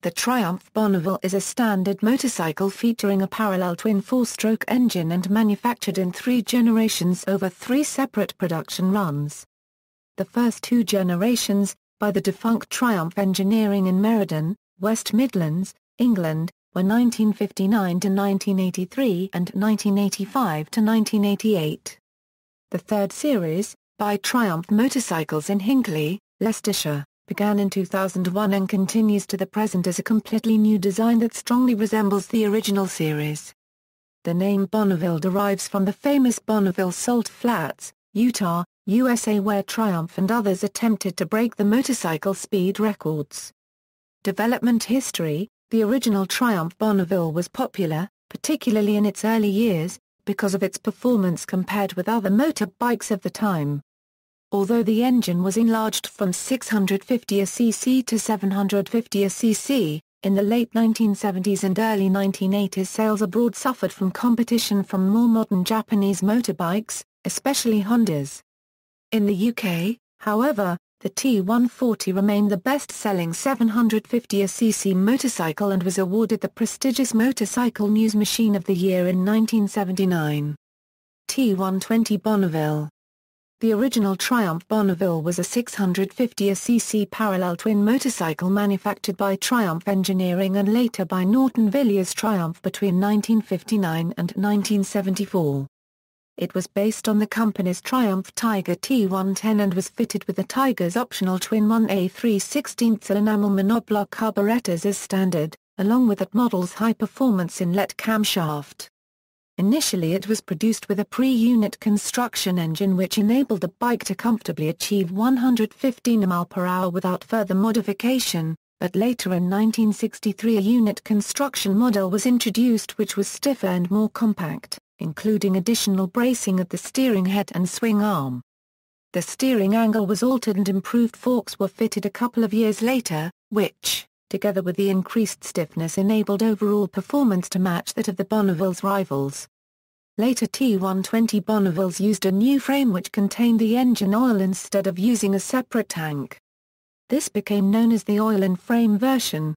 The Triumph Bonneville is a standard motorcycle featuring a parallel twin four-stroke engine and manufactured in 3 generations over 3 separate production runs. The first 2 generations, by the defunct Triumph Engineering in Meriden, West Midlands, England, were 1959 to 1983 and 1985 to 1988. The third series, by Triumph Motorcycles in Hinckley, Leicestershire, began in 2001 and continues to the present as a completely new design that strongly resembles the original series. The name Bonneville derives from the famous Bonneville Salt Flats, Utah, USA, where Triumph and others attempted to break the motorcycle speed records. Development history: the original Triumph Bonneville was popular, particularly in its early years, because of its performance compared with other motorbikes of the time. Although the engine was enlarged from 650cc to 750cc, in the late 1970s and early 1980s sales abroad suffered from competition from more modern Japanese motorbikes, especially Hondas. In the UK, however, the T140 remained the best-selling 750cc motorcycle and was awarded the prestigious Motorcycle News Machine of the Year in 1979. T120 Bonneville. The original Triumph Bonneville was a 650cc parallel twin motorcycle manufactured by Triumph Engineering and later by Norton Villiers Triumph between 1959 and 1974. It was based on the company's Triumph Tiger T110 and was fitted with the Tiger's optional twin 1A 3/16 enamel monoblock carburetors as standard, along with that model's high-performance inlet camshaft. Initially it was produced with a pre-unit construction engine which enabled the bike to comfortably achieve 115 mph without further modification, but later in 1963 a unit construction model was introduced which was stiffer and more compact, including additional bracing at the steering head and swing arm. The steering angle was altered and improved forks were fitted a couple of years later, which, together with the increased stiffness, enabled overall performance to match that of the Bonneville's rivals. Later T120 Bonnevilles used a new frame which contained the engine oil instead of using a separate tank. This became known as the oil-in-frame version.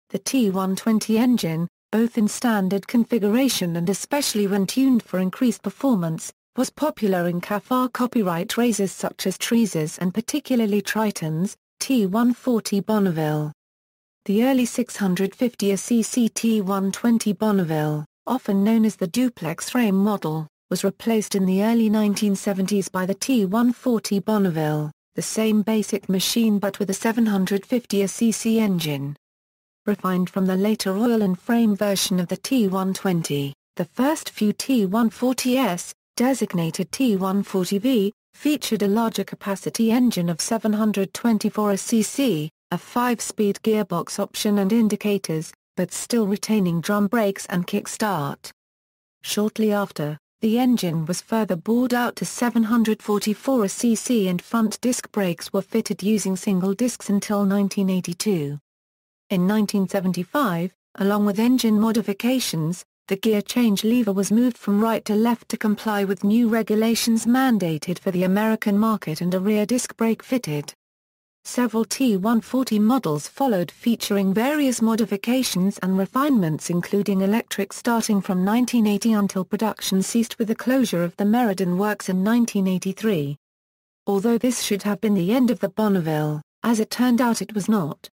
The T120 engine, both in standard configuration and especially when tuned for increased performance, was popular in Caffar copyright racers such as Treasers and particularly Triton's T140 Bonneville. The early 650cc T120 Bonneville, often known as the duplex frame model, was replaced in the early 1970s by the T140 Bonneville, the same basic machine but with a 750cc engine. Refined from the later oil-and-frame version of the T120, the first few T140s, designated T140V, featured a larger capacity engine of 724cc, a 5-speed gearbox option and indicators, but still retaining drum brakes and kickstart. Shortly after, the engine was further bored out to 744cc and front disc brakes were fitted using single discs until 1982. In 1975, along with engine modifications, the gear change lever was moved from right to left to comply with new regulations mandated for the American market and a rear disc brake fitted. Several T140 models followed featuring various modifications and refinements including electric starting from 1980 until production ceased with the closure of the Meriden works in 1983. Although this should have been the end of the Bonneville, as it turned out it was not.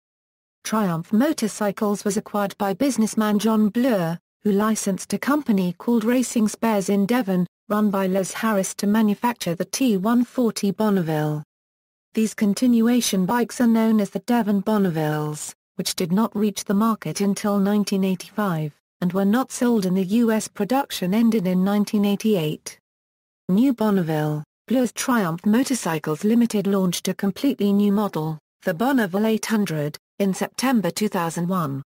Triumph Motorcycles was acquired by businessman John Bleur, who licensed a company called Racing Spares in Devon, run by Les Harris to manufacture the T140 Bonneville. These continuation bikes are known as the Devon Bonnevilles, which did not reach the market until 1985, and were not sold in the US. Production ended in 1988. New Bonneville, Bleur's Triumph Motorcycles Limited launched a completely new model, the Bonneville 800, in September 2001.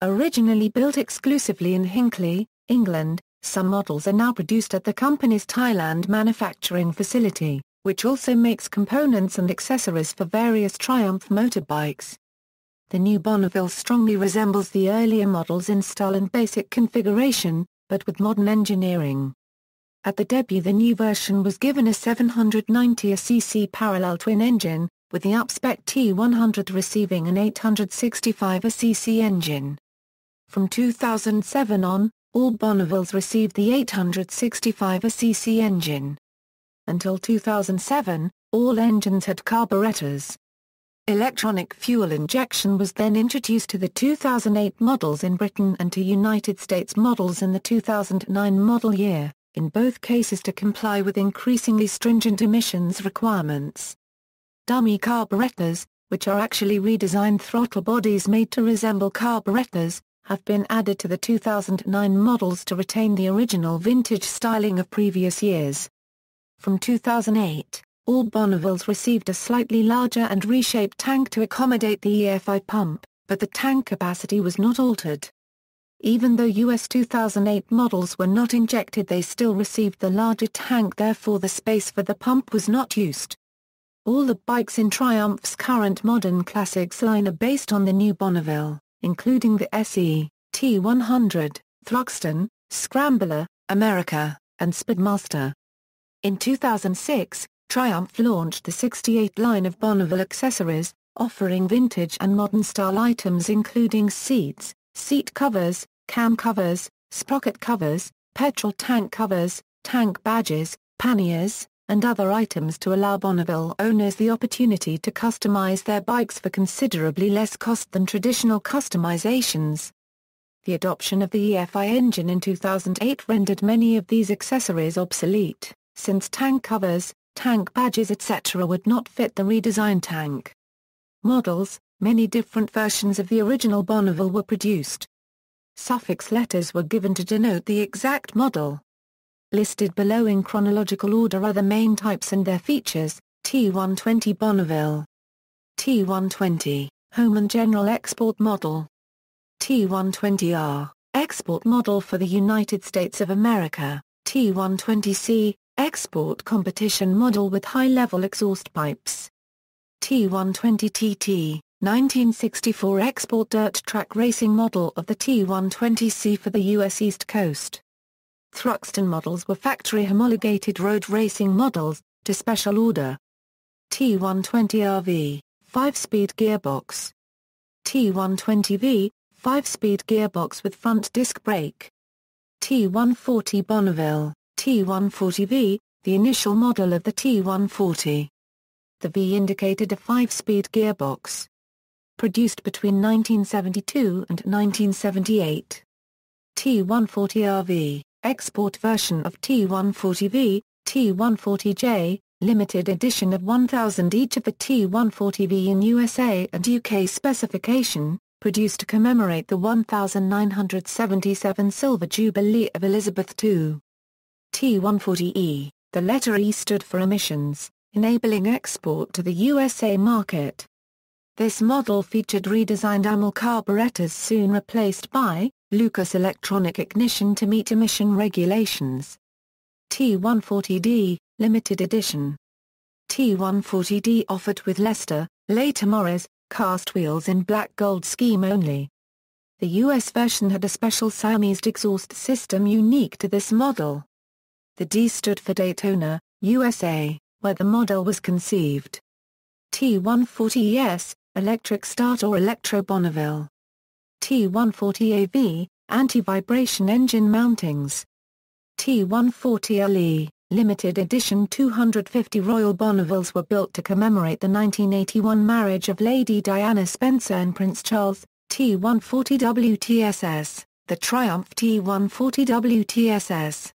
Originally built exclusively in Hinckley, England, some models are now produced at the company's Thailand manufacturing facility, which also makes components and accessories for various Triumph motorbikes. The new Bonneville strongly resembles the earlier models in style and basic configuration, but with modern engineering. At the debut the new version was given a 790cc parallel twin engine, with the upspec T100 receiving an 865cc engine. From 2007 on, all Bonnevilles received the 865cc engine. Until 2007, all engines had carburetors. Electronic fuel injection was then introduced to the 2008 models in Britain and to United States models in the 2009 model year, in both cases to comply with increasingly stringent emissions requirements. Dummy carburetors, which are actually redesigned throttle bodies made to resemble carburetors, have been added to the 2009 models to retain the original vintage styling of previous years. From 2008, all Bonnevilles received a slightly larger and reshaped tank to accommodate the EFI pump, but the tank capacity was not altered. Even though US 2008 models were not injected, they still received the larger tank, therefore the space for the pump was not used. All the bikes in Triumph's current modern classics line are based on the new Bonneville, including the SE, T100, Thruxton, Scrambler, America, and Speedmaster. In 2006, Triumph launched the 68 line of Bonneville accessories, offering vintage and modern style items including seats, seat covers, cam covers, sprocket covers, petrol tank covers, tank badges, panniers, and other items to allow Bonneville owners the opportunity to customize their bikes for considerably less cost than traditional customizations. The adoption of the EFI engine in 2008 rendered many of these accessories obsolete, since tank covers, tank badges etc. would not fit the redesigned tank. Models: many different versions of the original Bonneville were produced. Suffix letters were given to denote the exact model. Listed below in chronological order are the main types and their features: T120 Bonneville, T120, Home and General Export Model, T120R, Export Model for the United States of America, T120C, Export Competition Model with high-level exhaust pipes, T120TT, 1964 Export Dirt Track Racing Model of the T120C for the U.S. East Coast. Thruxton models were factory-homologated road racing models, to special order. T120RV, 5-speed gearbox. T120V, 5-speed gearbox with front disc brake. T140 Bonneville, T140V, the initial model of the T140. The V indicated a 5-speed gearbox. Produced between 1972 and 1978. T140RV, export version of T140V, T140J, limited edition of 1,000 each of the T140V in USA and UK specification, produced to commemorate the 1977 Silver Jubilee of Elizabeth II. T140E, the letter E stood for emissions, enabling export to the USA market. This model featured redesigned AML carburetors soon replaced by Lucas electronic ignition to meet emission regulations. T140D, limited edition. T140D offered with Leicester, later Morris, cast wheels in black gold scheme only. The US version had a special Siamese exhaust system unique to this model. The D stood for Daytona, USA, where the model was conceived. T140ES, electric start or Electro Bonneville. T140AV, anti-vibration engine mountings. T140LE, limited edition 250 Royal Bonnevilles were built to commemorate the 1981 marriage of Lady Diana Spencer and Prince Charles. T140WTSS, the Triumph T140WTSS.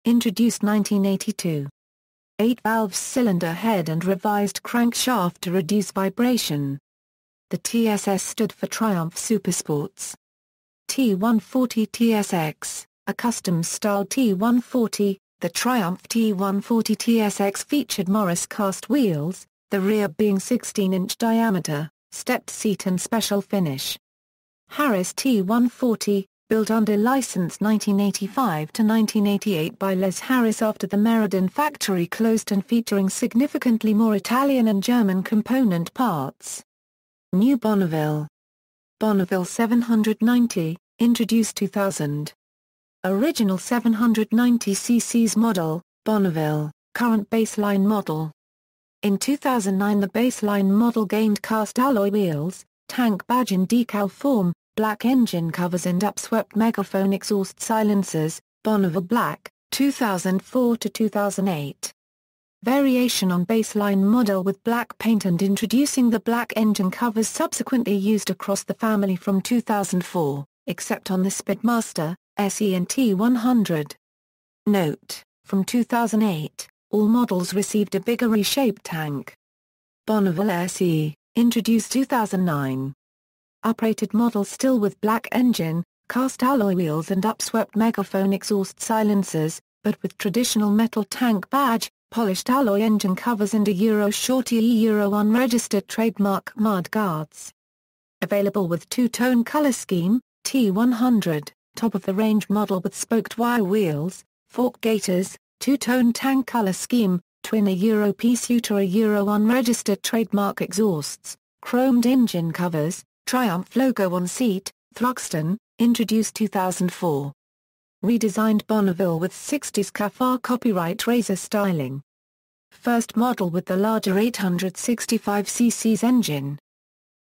Introduced 1982. 8-valve cylinder head and revised crankshaft to reduce vibration. The TSS stood for Triumph Supersports. T140 TSX, a custom-styled T140, the Triumph T140 TSX featured Morris cast wheels, the rear being 16-inch diameter, stepped seat and special finish. Harris T140, built under license 1985 to 1988 by Les Harris after the Meriden factory closed and featuring significantly more Italian and German component parts. New Bonneville. Bonneville 790, introduced 2000. Original 790 cc's model, Bonneville, current baseline model. In 2009 the baseline model gained cast alloy wheels, tank badge in decal form, black engine covers and upswept megaphone exhaust silencers, Bonneville Black, 2004 to 2008. Variation on baseline model with black paint and introducing the black engine covers subsequently used across the family from 2004, except on the Speedmaster, SE and T100. Note, from 2008, all models received a bigger reshaped tank. Bonneville SE, introduced 2009. Uprated model still with black engine, cast alloy wheels and upswept megaphone exhaust silencers, but with traditional metal tank badge, polished alloy engine covers and a Euro Shorty Euro unregistered trademark mud guards. Available with two-tone color scheme, T100, top-of-the-range model with spoked wire wheels, fork gaiters, two-tone tank color scheme, twin a Euro P-Suiter a Euro unregistered trademark exhausts, chromed engine covers, Triumph logo on seat, Thruxton, introduced 2004. Redesigned Bonneville with 60s Cafar copyright razor styling. First model with the larger 865cc engine.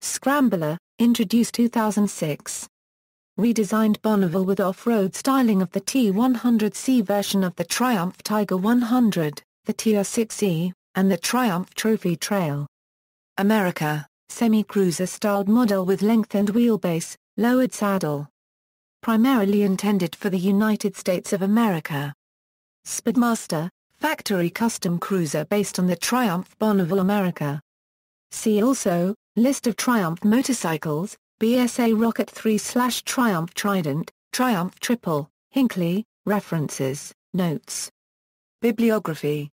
Scrambler, introduced 2006. Redesigned Bonneville with off-road styling of the T100C version of the Triumph Tiger 100, the TR6E, and the Triumph Trophy Trail. America, semi-cruiser styled model with lengthened wheelbase, lowered saddle. Primarily intended for the United States of America. Speedmaster, factory custom cruiser based on the Triumph Bonneville America. See also, List of Triumph motorcycles, BSA Rocket 3/Triumph Trident, Triumph Triple, Hinckley, references, notes. Bibliography.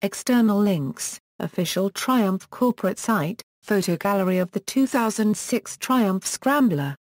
External links, official Triumph corporate site, photo gallery of the 2006 Triumph Scrambler.